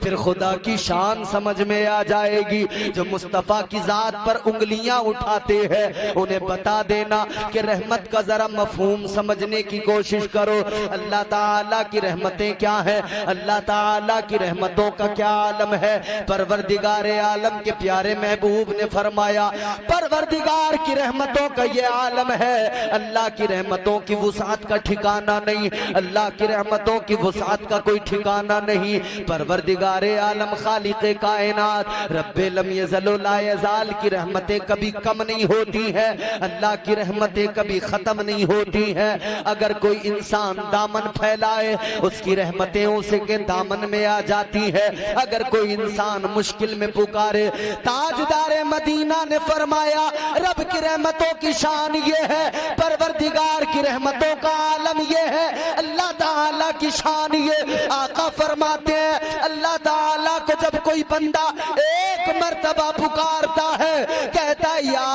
फिर खुदा की शान समझ में आ जाएगी। जो मुस्तफ़ा की जात पर उंगलियां उठाते हैं उन्हें बता देना कि रहमत का जरा मफहूम समझने की कोशिश करो। अल्लाह ताला की रहमतें क्या है, अल्लाह ताला की रहमतों का क्या आलम है। परवरदिगार आलम के प्यारे महबूब ने फरमाया, परवरदिगार की रहमतों का ये आलम है। अल्लाह की रहमतों की वुसात का ठिकाना नहीं, अल्लाह की रहमतों की वुसात का कोई ठिकाना नहीं। परवरदिगार आलम खालिक़े कायनात रब्बे लम यज़ल ला यज़ाल की रहमतें कभी कम नहीं होती है, अल्लाह की रहमतें कभी खत्म नहीं होती है। अगर कोई इंसान दामन फैलाए उसकी रहमतें उसे के दामन में आ जाती है। अगर कोई इंसान मुश्किल में पुकारे, ताजदार मदीना ने फरमाया रब की रहमतों की शान ये है, परवरदिगार की रहमतों का आलम ये है, अल्लाह ताला की शान ये। आका फरमाते हैं अल्लाह ताला को जब कोई बंदा एक मर्तबा पुकारता है, कहता है या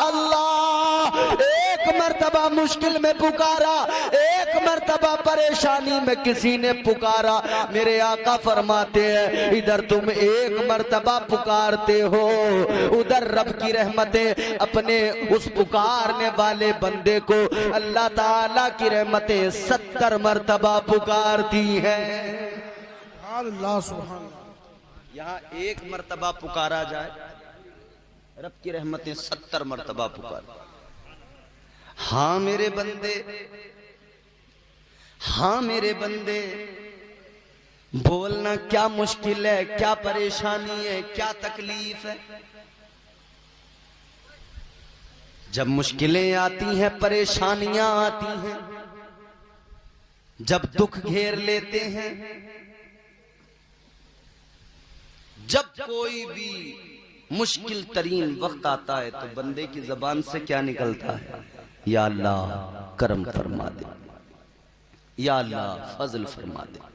अल्लाह, एक मर्तबा मुश्किल में पुकारा, एक मर्तबा परेशानी में किसी ने पुकारा, मेरे आका फरमाते हैं इधर तुम एक मर्तबा पुकारते हो, उधर रब की रहमतें अपने उस पुकारने वाले बंदे को अल्लाह ताला की रहमतें 70 मर्तबा पुकारती है। अल्लाह सुभान। यहाँ एक मर्तबा पुकारा जाए, रब की रहमतें 70 मर्तबा पुकार। हाँ मेरे बंदे, हाँ मेरे बंदे, बोलना क्या मुश्किल है, क्या परेशानी है, क्या तकलीफ है। जब मुश्किलें आती हैं, परेशानियां आती हैं, जब दुख घेर लेते हैं, जब कोई भी मुश्किल तरीन वक्त आता है तो बंदे की जबान से क्या निकलता है, या अल्लाह करम फरमा दे, या अल्लाह फजल फरमा दे।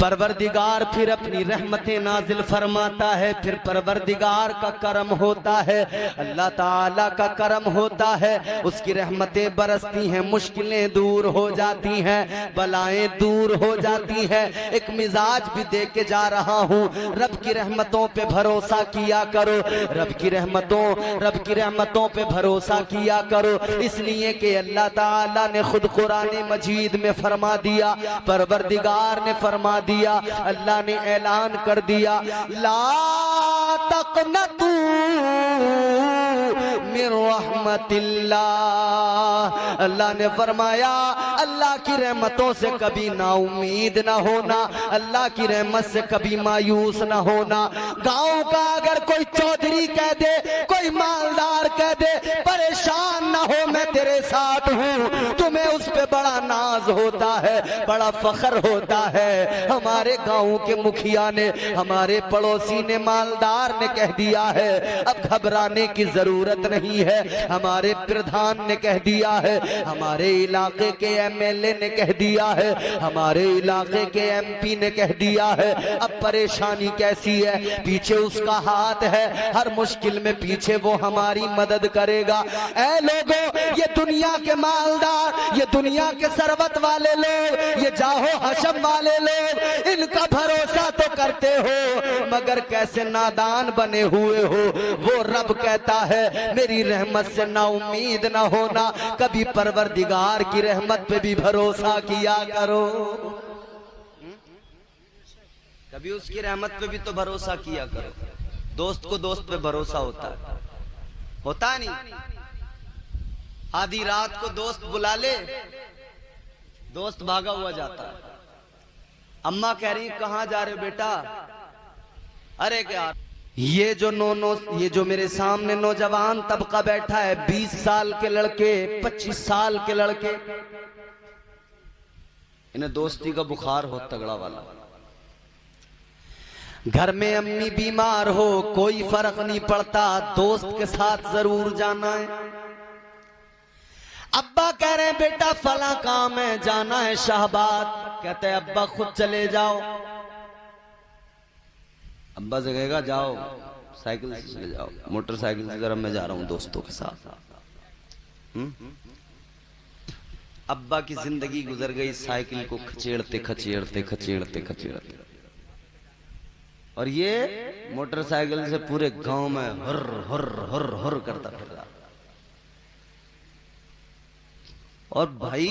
परवरदिगार फिर अपनी रहमतें नाजिल फरमाता है, फिर परवरदिगार का करम होता है, अल्लाह ताला का करम होता है, उसकी रहमतें बरसती हैं, मुश्किलें दूर हो जाती हैं, बलाएं दूर हो जाती हैं। एक मिजाज भी दे के जा रहा हूँ, रब की रहमतों पे भरोसा किया करो, रब की रहमतों पे भरोसा किया करो, इसलिए कि अल्लाह ताला ने खुद कुरान मजीद में फरमा दिया, परवरदिगार ने फरमा दिया, अल्लाह ने ऐलान कर दिया, ला तक़नतू मिन रहमतिल्लाह। अल्लाह ने फरमाया अल्लाह की रहमतों से कभी नाउमीद ना होना, अल्लाह की रहमत से कभी मायूस ना होना। गांव का अगर कोई चौधरी कह दे, कोई मालदार कह दे, परेशान ना हो मैं तेरे साथ हूँ, तुम्हें उस पे बड़ा नाज होता है, बड़ा फख्र होता है। हमारे गांव के मुखिया ने, हमारे पड़ोसी ने, मालदार ने कह दिया है अब घबराने की जरूरत नहीं है, हमारे प्रधान ने कह दिया है, हमारे इलाके के एमएलए ने कह दिया है, हमारे इलाके के एमपी ने कह दिया है। अब परेशानी कैसी है, पीछे उसका हाथ है, हर मुश्किल में पीछे वो हमारी मदद करेगा। ऐ लोगों, ये दुनिया के मालदार, ये दुनिया के सरवत वाले लोग, ये जाहो हशम वाले लोग, इनका भरोसा तो करते हो मगर कैसे नादान बने हुए हो। वो रब कहता है मेरी रहमत से ना उम्मीद ना होना, कभी परवरदिगार की रहमत पे भी भरोसा किया करो, कभी उसकी रहमत पे भी तो भरोसा किया करो। दोस्त को दोस्त पे भरोसा होता है नहीं। आधी रात को दोस्त बुला ले, दोस्त भागा हुआ जाता है, अम्मा कह रही कहां जा रहे हो बेटा, अरे क्या ये जो मेरे सामने नौजवान तबका बैठा है, 20 साल के लड़के, 25 साल के लड़के, इन्हें दोस्ती का बुखार हो तगड़ा वाला। घर में अम्मी बीमार हो कोई फर्क नहीं पड़ता, दोस्त के साथ जरूर जाना है। अब्बा कह रहे हैं बेटा फला काम है, जाना है शाहबाद, कहते हैं अब्बा खुद चले जाओ। अब्बा से कहेगा जाओ साइकिल से चले जाओ, मोटरसाइकिल से, जरा मैं जा रहा हूं दोस्तों के साथ। अब्बा की जिंदगी गुजर गई साइकिल को खचेड़ते खचेड़ते खचेड़ते खचेड़ते, और ये मोटरसाइकिल से पूरे गांव में हुर हुर हुर हुर करता फिर रहा। और भाई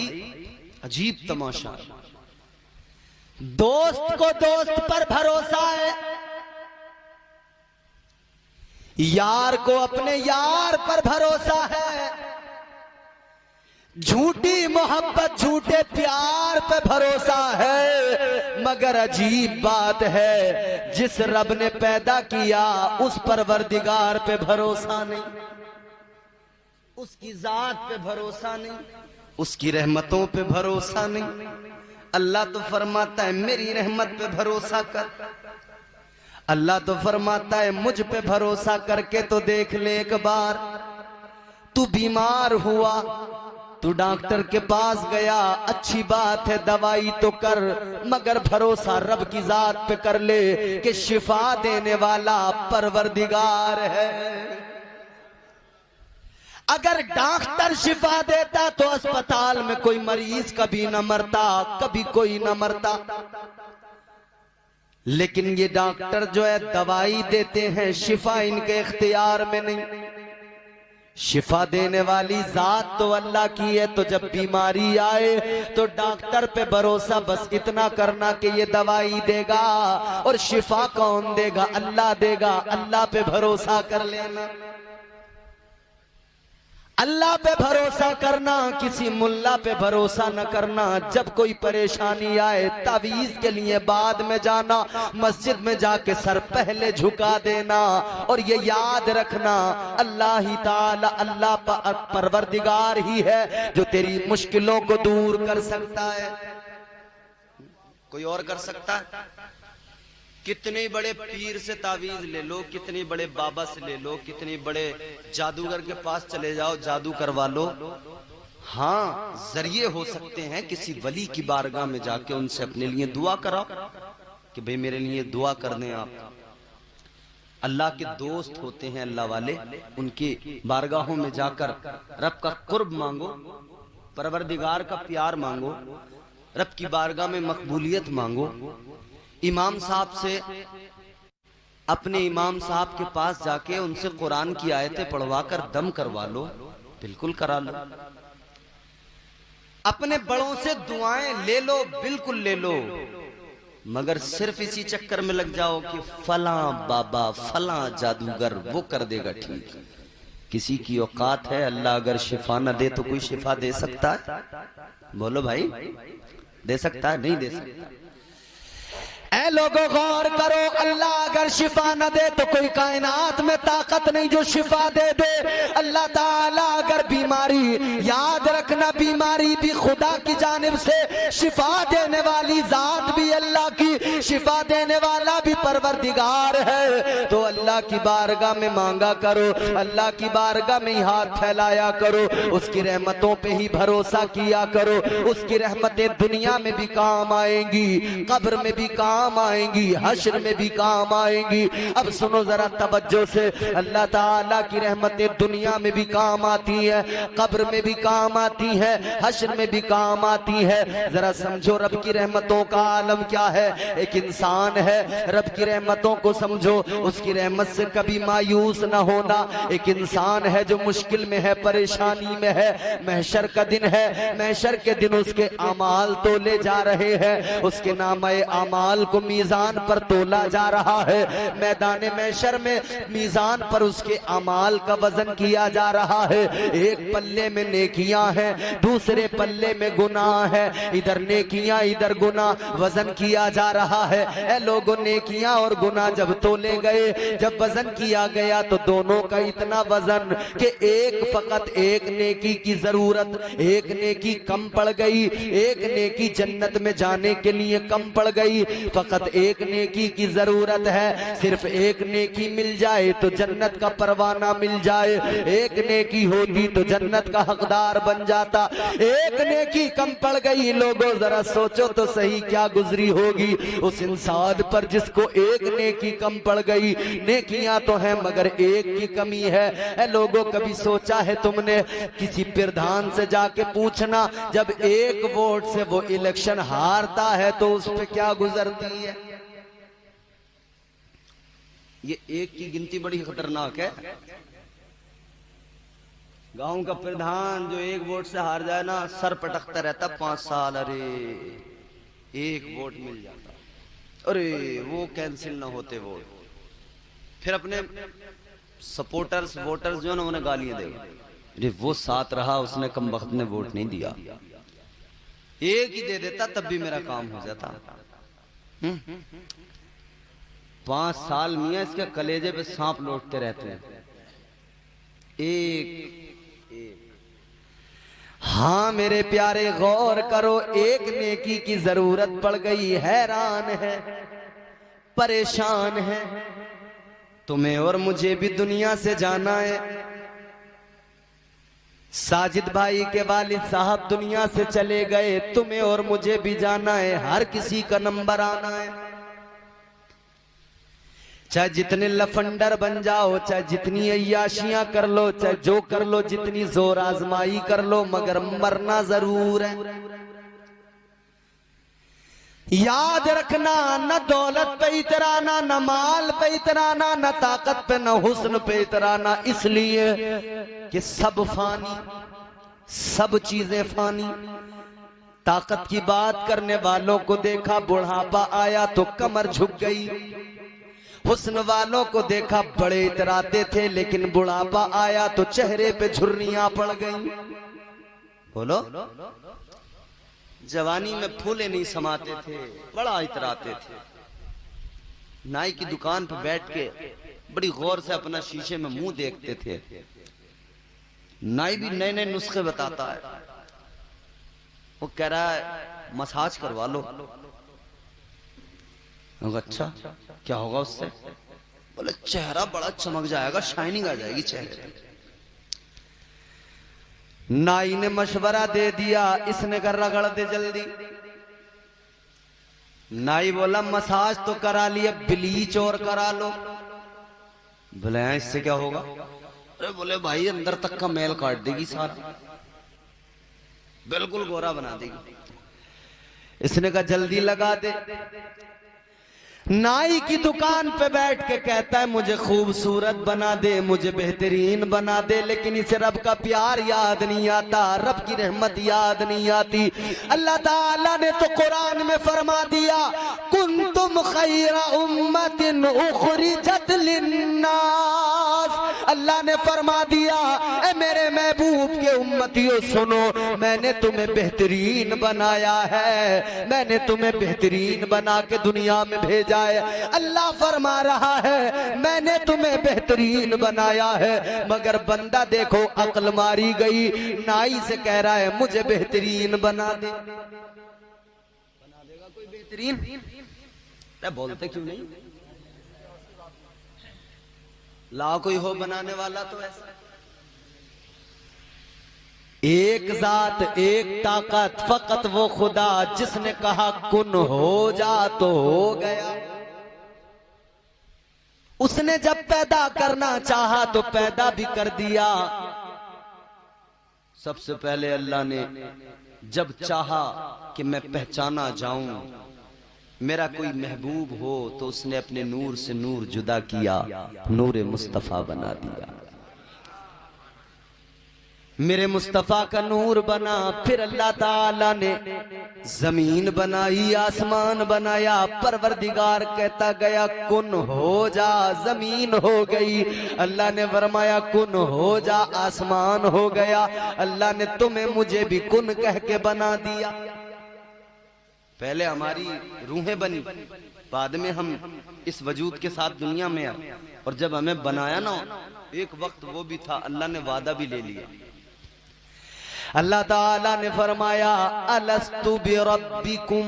अजीब तमाशा, दोस्त को दोस्त पर भरोसा है, यार को अपने यार पर भरोसा है, झूठी मोहब्बत झूठे प्यार पे भरोसा है। मगर अजीब बात है, जिस रब ने पैदा किया उस परवरदिगार पे भरोसा नहीं, उसकी जात पे भरोसा नहीं, उसकी रहमतों पे भरोसा नहीं। अल्लाह तो फरमाता है मेरी रहमत पे भरोसा कर, अल्लाह तो फरमाता है मुझ पे भरोसा करके तो देख ले एक बार। तू बीमार हुआ, तू डॉक्टर के पास गया, अच्छी बात है दवाई तो कर, मगर भरोसा रब की जात पे कर ले कि शिफा देने वाला परवरदिगार है। अगर डॉक्टर शिफा देता तो अस्पताल में कोई मरीज कभी न मरता, कभी कोई न मरता। लेकिन ये डॉक्टर जो है दवाई देते हैं, शिफा इनके इख्तियार में नहीं। शिफा देने वाली जात तो अल्लाह की है। तो जब बीमारी आए तो डॉक्टर पे भरोसा बस इतना करना कि ये दवाई देगा, और शिफा कौन देगा? अल्लाह देगा। अल्लाह पे भरोसा कर लेना, अल्लाह पे भरोसा करना, किसी मुल्ला पे भरोसा न करना। जब कोई परेशानी आए तावीज के लिए बाद में जाना, मस्जिद में जाके सर पहले झुका देना, और ये याद रखना अल्लाह ही ताला, अल्लाह परवरदिगार ही है जो तेरी मुश्किलों को दूर कर सकता है। कोई और कर सकता है? कितने बड़े पीर से तावीज ले लो, कितने बड़े बाबा से ले लो, कितने बड़े जादूगर के पास चले जाओ, जादू करवा लो। हाँ, जरिए हो सकते हैं, किसी वली की बारगाह में जाके उनसे अपने लिए दुआ कराओ कि भाई मेरे लिए दुआ कर दें आप। अल्लाह के दोस्त होते हैं अल्लाह वाले, उनकी बारगाहों में जाकर रब का कुर्ब मांगो, परवरदिगार का प्यार मांगो, रब की बारगाह में मकबूलियत मांगो। इमाम साहब से, अपने इमाम साहब के पास जाके उनसे कुरान की आयतें पढ़वा कर दम करवा लो, बिल्कुल करा लो। अपने बड़ों से दुआएं ले लो, बिल्कुल ले लो। मगर सिर्फ इसी चक्कर में लग जाओ कि फला बाबा, फला जादूगर वो कर देगा ठीक। किसी की औकात है? अल्लाह अगर शिफा न दे तो कोई शिफा दे सकता है? बोलो भाई, दे सकता है? नहीं दे सकता। ऐ लोगों गौर करो, अल्लाह अगर शिफा न दे तो कोई कायनात में ताकत नहीं जो शिफा दे दे। अल्लाह ताला अगर बीमारी, याद रखना बीमारी भी खुदा की जानिब से, शिफा देने वाली जात भी अल्लाह की, शिफा देने वाला भी परवरदिगार है। तो अल्लाह की बारगाह में मांगा करो, अल्लाह की बारगाह में ही हाथ फैलाया करो, उसकी रहमतों पे ही भरोसा किया करो। उसकी रहमतें दुनिया में भी काम आएंगी, कब्र में भी काम आएंगी, हश्र में भी काम आएंगी। अब सुनो जरा तवज्जो से, अल्लाह ताला की रहमतें दुनिया में भी काम आती है, कब्र में भी काम आती है, हश्र में भी काम आती है। जरा समझो रब की रहमतों का आलम क्या है। एक इंसान है, रब की रहमतों को समझो, उसकी रहमत से कभी मायूस ना होना। एक इंसान है जो मुश्किल में है, परेशानी में है, महशर का दिन है, महशर के दिन उसके अमाल तोले जा रहे हैं, उसके नामे अमाल को मीजान पर तोला जा रहा है। मैदान महशर में मीजान पर उसके अमाल का वजन किया जा रहा है। एक पल्ले में नेकियां हैं, दूसरे पल्ले में गुनाह है, इधर नेकियां इधर गुनाह, वजन किया जा रहा है। ऐ लोगों, नेकियां और गुनाह जब तोले गए, जब वजन किया गया तो दोनों का इतना वजन कि फकत एक नेकी की जरूरत, एक नेकी कम पड़ गई, एक नेकी जन्नत में जाने के लिए कम पड़ गई। फकत एक नेकी की जरूरत है, सिर्फ एक नेकी मिल जाए तो जन्नत का परवाना मिल जाए। एक नेकी होती तो जन्नत का हकदार बन जाता, एक नेकी कम पड़ गई। लोगों जरा सोचो तो सही क्या गुजरी होगी उस इंसान पर जिसको एक नेकी कम पड़ गई। नेकियां तो हैं मगर एक की कमी है। ऐ लोगों, कभी सोचा है तुमने, किसी प्रधान से जाके पूछना, जब एक वोट से वो इलेक्शन हारता है तो उस पे क्या गुजरती है। ये एक की गिनती बड़ी खतरनाक है। गांव का प्रधान जो एक वोट से हार जाए ना, सर पटकता रहता 5 साल। अरे एक वोट मिल जाता, अरे वो कैंसिल ना होते वोट। फिर अपने सपोर्टर्स वोटर्स जो है ना, उन्हें गालियां देगा, अरे वो साथ रहा, उसने कम वक्त ने वोट नहीं दिया। एक ही दे देता तब भी मेरा काम हो जाता। 5 साल मियां इसके कलेजे पे सांप लौटते रहते हैं। एक हाँ मेरे प्यारे गौर करो, एक नेकी की जरूरत पड़ गई, हैरान है, परेशान है। तुम्हें और मुझे भी दुनिया से जाना है। साजिद भाई के वालिद साहब दुनिया से चले गए, तुम्हें और मुझे भी जाना है। हर किसी का नंबर आना है। चाहे जितने लफंडर बन जाओ, चाहे जितनी अय्याशियां कर लो, चाहे जो कर लो, जितनी जोर आजमाई कर लो, मगर मरना जरूर है। याद रखना, न दौलत पे इतराना, न माल पे इतराना, न ताकत पे, न हुस्न पे इतराना, इसलिए कि सब फानी, सब चीजें फानी। ताकत की बात करने वालों को देखा, बुढ़ापा आया तो कमर झुक गई। हुस्न वालों को देखा, बड़े इतराते थे, लेकिन बुढ़ापा आया तो चेहरे पे झुर्रियां पड़ गई। बोलो, जवानी में फूले नहीं समाते थे, बड़ा इतराते थे। नाई की दुकान पर बैठ के बड़ी गौर से अपना शीशे में मुंह देखते थे। नाई भी नए नए नुस्खे बताता है। वो कह रहा है मसाज करवा लो। अच्छा, क्या होगा उससे? बोले चेहरा बड़ा चमक जाएगा, शाइनिंग आ जाएगी चेहरे पे। नाई ने मशवरा दे दिया, इसने कर रगड़ दे जल्दी। नाई बोला मसाज तो करा लिया, ब्लीच और करा लो। बोले इससे क्या होगा? अरे बोले भाई अंदर तक का मैल काट देगी सारा, बिल्कुल गोरा बना देगी। इसने कहा जल्दी लगा दे। नाई की दुकान पे बैठ के कहता है मुझे खूबसूरत बना दे, मुझे बेहतरीन बना दे, लेकिन इसे रब का प्यार याद नहीं आता, रब की रहमत याद नहीं आती। अल्लाह ताला ने तो कुरान में फरमा दिया, कुंतुम खैरा उम्मतिन उखरिजत लिन्नास। अल्लाह ने फरमा दिया, ए मेरे महबूब के उम्मतियों सुनो, मैंने तुम्हें बेहतरीन बनाया है, मैंने तुम्हें बेहतरीन बना के दुनिया में भेजा है। अल्लाह फरमा रहा है मैंने तुम्हें बेहतरीन बनाया है, मगर बंदा देखो अक्ल मारी गई, नाई से कह रहा है मुझे बेहतरीन बना दे। बना देगा कोई बेहतरीन? बोलते क्यों नहीं? ला कोई हो बनाने वाला तो ऐसा। एक जात एक ताकत, फकत वो खुदा जिसने कहा कुन हो जा तो हो गया। उसने जब पैदा करना चाहा तो पैदा भी कर दिया। सबसे पहले अल्लाह ने जब चाहा कि मैं पहचाना जाऊं, मेरा कोई महबूब हो, तो उसने अपने नूर से नूर जुदा किया, नूर मुस्तफा बना दिया। मेरे मुस्तफा का नूर बना। फिर अल्लाह ताला ने जमीन बनाई, आसमान बनाया। परवरदिगार कहता गया कुन हो जा, जमीन हो गई। अल्लाह ने फरमाया कुन हो जा, आसमान हो गया। अल्लाह ने तुम्हें मुझे भी कुन कह के बना दिया। पहले हमारी रूहें बनी, बाद में हम इस वजूद के साथ दुनिया में आए। और जब हमें बनाया ना, एक वक्त वो भी था, अल्लाह ने वादा भी ले लिया। अल्लाह ताला ने फरमाया अलस्तु बिरब्बिकुम,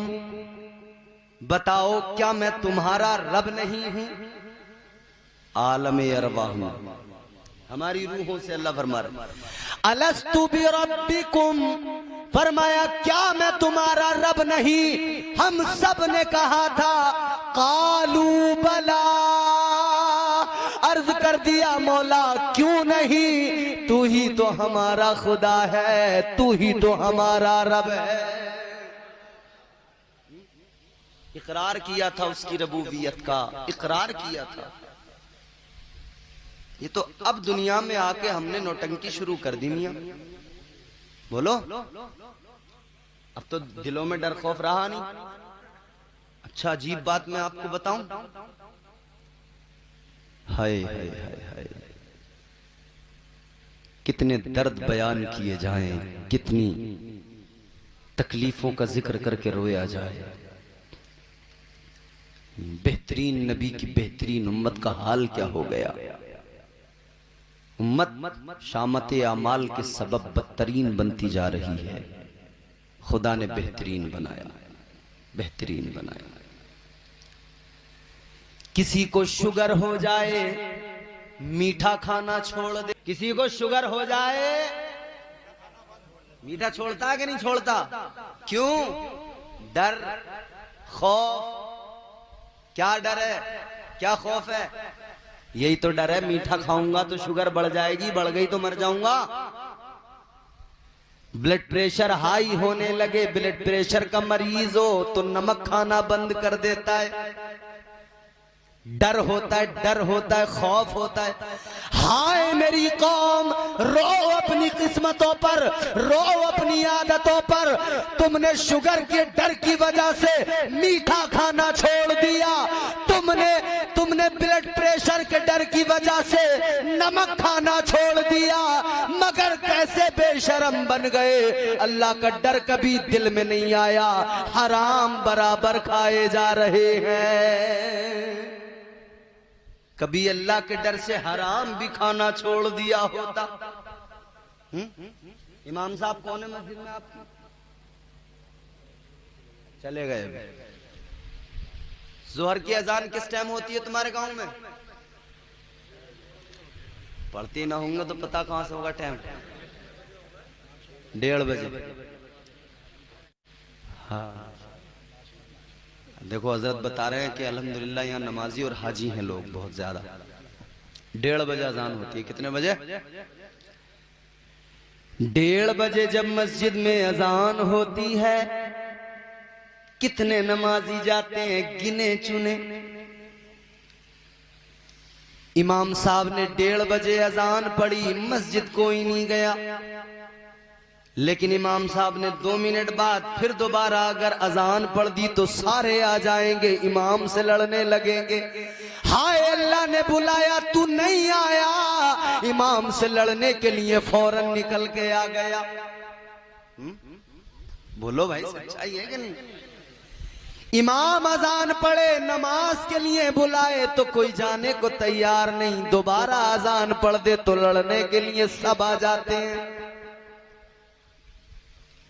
बताओ क्या मैं तुम्हारा रब नहीं हूं? आलम अरवाह हूं, हमारी रूहों से अल्लाह फरमा रहा अलस्तु बिरब्बिकुम, फरमाया क्या मैं तुम्हारा रब नहीं? हम सब ने कहा था कालू दिया मौला क्यों नहीं, तू ही तो हमारा खुदा है, तू ही तो हमारा रब है। इकरार किया था उसकी रबूबियत का, इकरार किया था। ये तो अब दुनिया में आके हमने नौटंकी शुरू कर दी मियां। बोलो, अब तो दिलों में डर खौफ रहा नहीं। अच्छा अजीब बात मैं आपको बताऊं, हाय हाय हाय हाय, कितने दर्द बयान किए जाएं, कितनी तकलीफों का जिक्र करके रोया जाए। बेहतरीन नबी की बेहतरीन उम्मत का हाल क्या हो गया। उम्मत शामत आमाल के सबब बदतरीन बनती जा रही है। खुदा ने बेहतरीन बनाया, बेहतरीन बनाया। किसी को शुगर हो जाए मीठा खाना छोड़ दे, किसी को शुगर हो जाए मीठा छोड़ता है कि नहीं छोड़ता? क्यों? डर, खौफ। क्या डर है, क्या खौफ है? यही तो डर है, मीठा खाऊंगा तो शुगर बढ़ जाएगी, बढ़ गई तो मर जाऊंगा। ब्लड प्रेशर हाई होने लगे, ब्लड प्रेशर का मरीज हो तो नमक खाना बंद कर देता है। डर होता है, डर होता है, खौफ होता है। हाय मेरी कौम, रो अपनी किस्मतों पर, रो अपनी आदतों पर। तुमने शुगर के डर की वजह से मीठा खाना छोड़ दिया, तुमने ब्लड प्रेशर के डर की वजह से नमक खाना छोड़ दिया। मगर कैसे बेशरम बन गए, अल्लाह का डर कभी दिल में नहीं आया, हराम बराबर खाए जा रहे हैं। कभी अल्लाह के डर से हराम भी खाना छोड़ दिया होता। इमाम साहब कौन है मस्जिद में आपकी? चले गए। जोहर की अजान किस टाइम होती है तुम्हारे गांव में? पढ़ते ना होंगे तो पता कहां से होगा टाइम? 1:30 बजे। हाँ देखो हजरत बता रहे हैं कि अल्हम्दुलिल्लाह यहाँ नमाजी और हाजी हैं लोग बहुत ज्यादा। 1:30 बजे अजान होती है। कितने बजे? 1:30 बजे जब मस्जिद में अजान होती है, कितने नमाजी जाते हैं गिने चुने। इमाम साहब ने 1:30 बजे अजान पढ़ी, मस्जिद कोई नहीं गया। लेकिन इमाम साहब ने 2 मिनट बाद फिर दोबारा अगर अजान पढ़ दी तो सारे आ जाएंगे, इमाम से लड़ने लगेंगे। हाय अल्लाह ने बुलाया, तू नहीं आया, इमाम से लड़ने के लिए फौरन निकल के आ गया। बोलो भाई सच्चाई है कि नहीं? इमाम अजान पढ़े, नमाज के लिए बुलाए तो कोई जाने को तैयार नहीं, दोबारा अजान पढ़ दे तो लड़ने के लिए सब आ जाते हैं।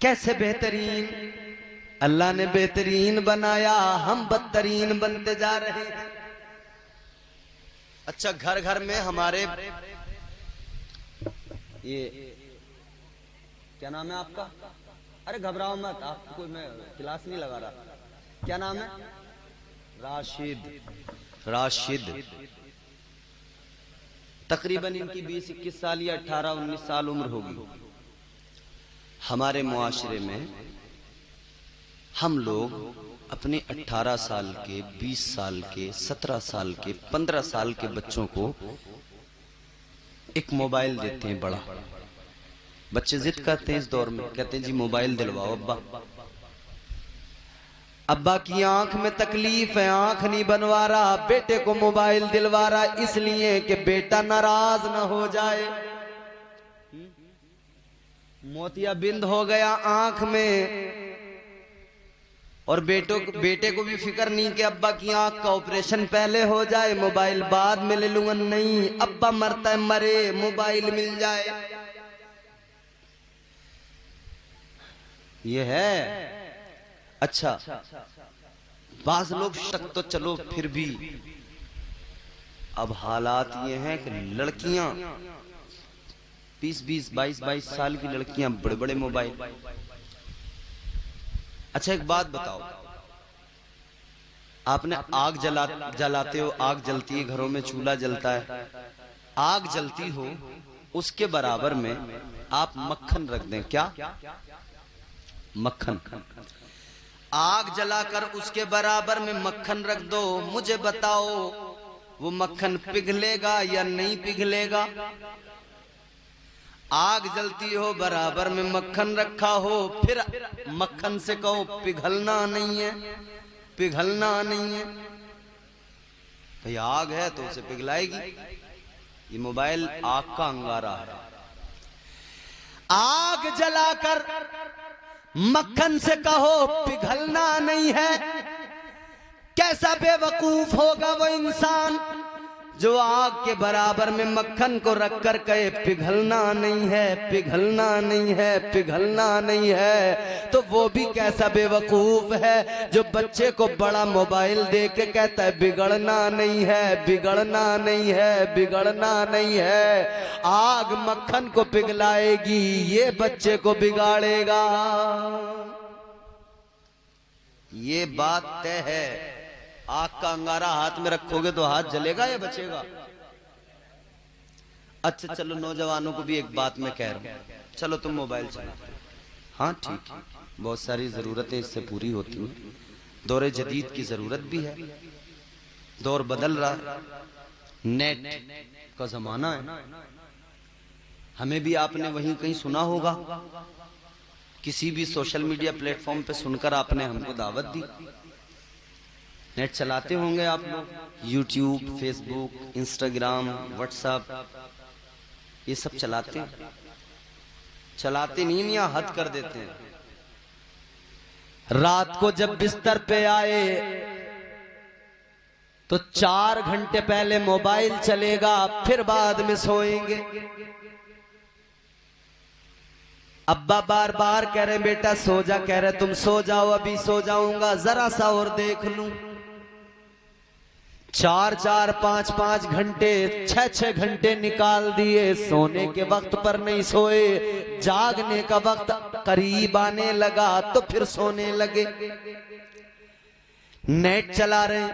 कैसे बेहतरीन अल्लाह ने बेहतरीन बनाया, हम बदतरीन बनते जा रहे हैं। अच्छा घर घर में हमारे ये क्या नाम है आपका? अरे घबराओ मत, आपको मैं क्लास नहीं लगा रहा। क्या नाम है? राशिद। राशिद तकरीबन इनकी 20-21 साल या 18-19 साल उम्र होगी। हमारे मुआशरे में हम लोग अपने 18 साल के, 20 साल के, 17 साल के, 15 साल के बच्चों को एक मोबाइल देते हैं बड़ा। बच्चे जिद करते हैं इस दौर में, कहते हैं जी मोबाइल दिलवाओ अब्बा। अब्बा की आंख में तकलीफ है, आंख नहीं बनवा रहा, बेटे को मोबाइल दिलवा रहा इसलिए कि बेटा नाराज ना हो जाए। मोतियाबिंद हो गया आंख में, और बेटे को भी फिक्र नहीं कि अब्बा की आंख का ऑपरेशन पहले हो जाए, मोबाइल बाद में ले लूंगा। नहीं, अब्बा मरता है मरे, मोबाइल मिल जाए। ये है। अच्छा बाज लोग शक तो चलो फिर भी, अब हालात ये हैं कि लड़कियां 20-20, 22-22 साल की लड़कियां बड़े बड़े मोबाइल। अच्छा एक बात बताओ, आपने आग जलाते हो, आग जलती है घरों में, चूल्हा जलता है, आग जलती हो उसके बराबर में आप मक्खन रख दें, क्या? मक्खन। आग जलाकर उसके बराबर में मक्खन रख दो, मुझे बताओ वो मक्खन पिघलेगा या नहीं पिघलेगा? आग जलती हो, बराबर में मक्खन रखा हो, फिर मक्खन से कहो पिघलना नहीं है, पिघलना नहीं है। भाई आग है तो उसे पिघलाएगी। ये मोबाइल आग का अंगारा है। आग जलाकर मक्खन से कहो पिघलना नहीं है। कैसा बेवकूफ होगा वो इंसान जो आग के बराबर में मक्खन को रखकर कहे पिघलना नहीं है, पिघलना नहीं है, पिघलना नहीं है। तो वो भी कैसा बेवकूफ है जो बच्चे को बड़ा मोबाइल दे के कहता है बिगड़ना नहीं है, बिगड़ना नहीं है, बिगड़ना नहीं है। आग मक्खन को पिघलाएगी, ये बच्चे को बिगाड़ेगा। ये बात तय है। आग का अंगारा हाथ में रखोगे तो हाथ जलेगा या बचेगा? अच्छा चलो, नौजवानों को भी एक बात मैं कह रहा हूं, चलो तुम मोबाइल चलाते हो, हाँ ठीक है, बहुत सारी जरूरतें इससे पूरी होती हैं। दौरे जदीद की जरूरत भी है, दौर बदल रहा है, नेट का जमाना है। हमें भी आपने वहीं कहीं सुना होगा, किसी भी सोशल मीडिया प्लेटफॉर्म पे सुनकर आपने हमको दावत दी। नेट चलाते होंगे आप लोग, यूट्यूब, फेसबुक, इंस्टाग्राम, व्हाट्सएप, ये सब चलाते हैं? चलाते नहीं या हद कर देते हैं? रात को जब बिस्तर पे आए तो 4 घंटे पहले मोबाइल चलेगा, फिर बाद में सोएंगे। अब्बा बार बार कह रहे बेटा सो जा, कह रहे तुम सो जाओ, अभी सो जाऊंगा, जरा सा और देख लूं। 4-4, 5-5 घंटे, 6-6 घंटे निकाल दिए, सोने के वक्त पर नहीं सोए। जागने का वक्त करीब आने लगा तो फिर सोने लगे। नेट चला रहे,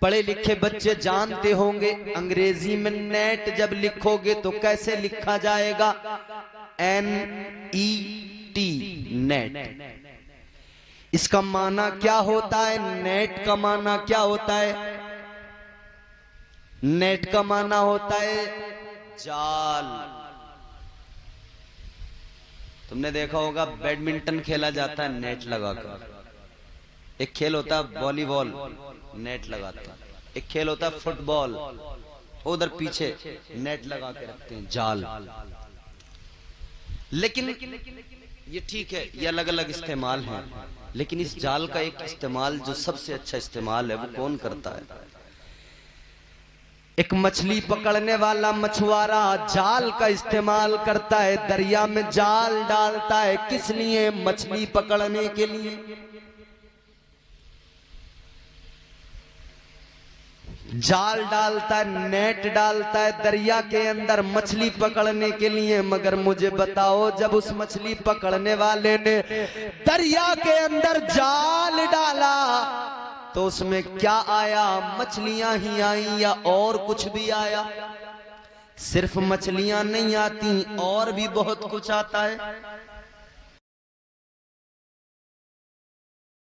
पढ़े लिखे बच्चे जानते होंगे अंग्रेजी में नेट जब लिखोगे तो कैसे लिखा जाएगा? NET, net. इसका माना क्या होता है? नेट का माना क्या होता है? नेट का माना होता है जाल। तुमने देखा होगा बैडमिंटन खेला जाता है नेट लगाकर, एक खेल होता है वॉलीबॉल, नेट लगाता है, एक खेल होता है फुटबॉल, उधर पीछे नेट लगा के रखते हैं, जाल। लेकिन ये ठीक है, ये अलग अलग इस्तेमाल हैं, लेकिन इस जाल का एक इस्तेमाल जो सबसे अच्छा इस्तेमाल है वो कौन करता है? एक मछली पकड़ने वाला मछुआरा जाल का इस्तेमाल करता है, दरिया में जाल डालता है। किस लिए? मछली पकड़ने के लिए। जाल डालता है, नेट डालता है दरिया के अंदर मछली पकड़ने के लिए। मगर मुझे बताओ, जब उस मछली पकड़ने वाले ने दरिया के अंदर जाल डाला तो उसमें क्या आया? मछलियां ही आई या और कुछ भी आया? सिर्फ मछलियां नहीं आती, और भी बहुत कुछ आता है।